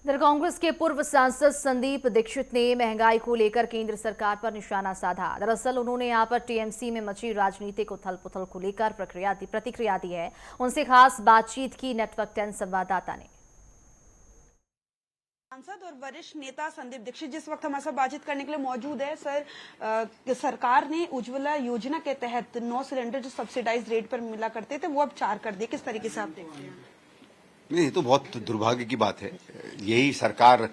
इधर कांग्रेस के पूर्व सांसद संदीप दीक्षित ने महंगाई को लेकर केंद्र सरकार पर निशाना साधा। दरअसल उन्होंने यहां पर टीएमसी में मची राजनीतिक उथल-पुथल को लेकर प्रतिक्रिया दी है। उनसे खास बातचीत की नेटवर्क 10 संवाददाता ने। सांसद और वरिष्ठ नेता संदीप दीक्षित जिस वक्त हमारे साथ बातचीत करने के लिए मौजूद है। सर, सरकार ने उज्ज्वला योजना के तहत 9 सिलेंडर जो सब्सिडाइज रेट पर मिला करते थे वो अब 4 कर दिए। किस तरीके से आप देखते हैं? नहीं, ये तो बहुत दुर्भाग्य की बात है। यही सरकार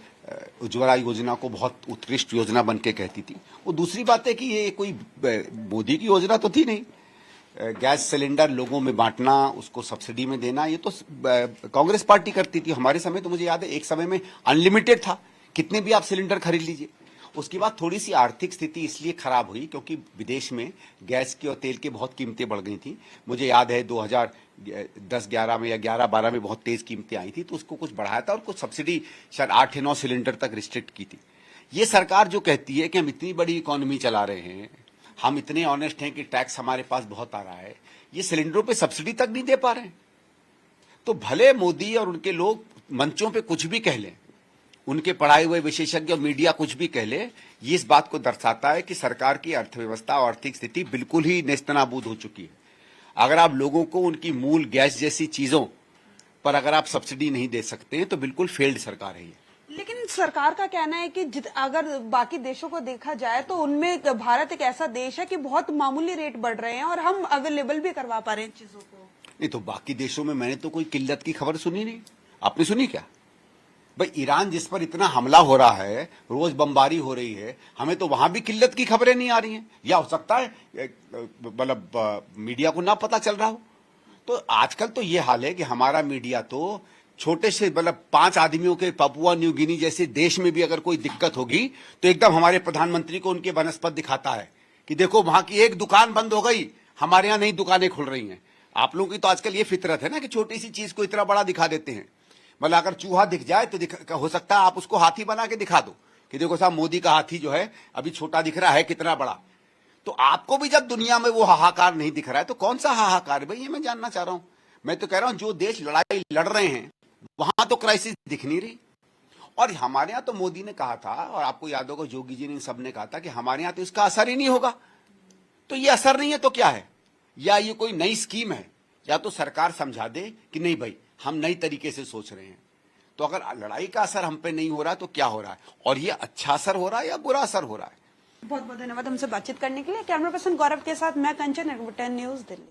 उज्ज्वला योजना को बहुत उत्कृष्ट योजना बन के कहती थी। वो दूसरी बात है कि ये कोई मोदी की योजना तो थी नहीं। गैस सिलेंडर लोगों में बांटना, उसको सब्सिडी में देना, ये तो कांग्रेस पार्टी करती थी। हमारे समय तो मुझे याद है एक समय में अनलिमिटेड था, कितने भी आप सिलेंडर खरीद लीजिए। उसके बाद थोड़ी सी आर्थिक स्थिति इसलिए खराब हुई क्योंकि विदेश में गैस की और तेल की बहुत कीमतें बढ़ गई थी। मुझे याद है 2010-11 में या 11-12 में बहुत तेज कीमतें आई थी, तो उसको कुछ बढ़ाया था और कुछ सब्सिडी शायद 8 या 9 सिलेंडर तक रिस्ट्रिक्ट की थी। ये सरकार जो कहती है कि हम इतनी बड़ी इकोनॉमी चला रहे हैं, हम इतने ऑनेस्ट हैं कि टैक्स हमारे पास बहुत आ रहा है, ये सिलेंडरों पे सब्सिडी तक नहीं दे पा रहे हैं। तो भले मोदी और उनके लोग मंचों पे कुछ भी कह लें, उनके पढ़ाए हुए विशेषज्ञ और मीडिया कुछ भी कह ले, ये इस बात को दर्शाता है कि सरकार की अर्थव्यवस्था और आर्थिक स्थिति बिल्कुल ही नेस्तनाबूद हो चुकी है। अगर आप लोगों को उनकी मूल गैस जैसी चीजों पर अगर आप सब्सिडी नहीं दे सकते हैं तो बिल्कुल फेल्ड सरकार है ये। लेकिन सरकार का कहना है कि अगर बाकी देशों को देखा जाए तो उनमें भारत एक ऐसा देश है कि बहुत मामूली रेट बढ़ रहे हैं और हम अवेलेबल भी करवा पा रहे हैं चीजों को। नहीं तो बाकी देशों में मैंने तो कोई किल्लत की खबर सुनी नहीं। आपने सुनी क्या? भाई ईरान जिस पर इतना हमला हो रहा है, रोज बमबारी हो रही है, हमें तो वहां भी किल्लत की खबरें नहीं आ रही हैं। या हो सकता है मतलब मीडिया को ना पता चल रहा हो। तो आजकल तो ये हाल है कि हमारा मीडिया तो छोटे से मतलब 5 आदमियों के पापुआ न्यू गिनी जैसे देश में भी अगर कोई दिक्कत होगी तो एकदम हमारे प्रधानमंत्री को उनके वनस्पत दिखाता है कि देखो वहां की एक दुकान बंद हो गई, हमारे यहाँ नई दुकानें खुल रही हैं। आप लोगों की तो आजकल ये फितरत है ना कि छोटी सी चीज को इतना बड़ा दिखा देते हैं। मतलब अगर चूहा दिख जाए तो हो सकता है आप उसको हाथी बना के दिखा दो कि देखो साहब मोदी का हाथी जो है अभी छोटा दिख रहा है, कितना बड़ा। तो आपको भी जब दुनिया में वो हाहाकार नहीं दिख रहा है तो कौन सा हाहाकार है भाई, ये मैं जानना चाह रहा हूं। मैं तो कह रहा हूं जो देश लड़ाई लड़ रहे हैं वहां तो क्राइसिस दिख नहीं रही। और हमारे यहाँ तो मोदी ने कहा था, और आपको याद होगा योगी जी ने, सबने कहा था कि हमारे यहाँ तो इसका असर ही नहीं होगा। तो ये असर नहीं है तो क्या है? या ये कोई नई स्कीम है, या तो सरकार समझा दे कि नहीं भाई हम नई तरीके से सोच रहे हैं। तो अगर लड़ाई का असर हम पे नहीं हो रहा तो क्या हो रहा है, और ये अच्छा असर हो रहा है या बुरा असर हो रहा है? बहुत बहुत धन्यवाद हमसे बातचीत करने के लिए। कैमरा पर्सन गौरव के साथ मैं कंचन, 10 न्यूज़, दिल्ली।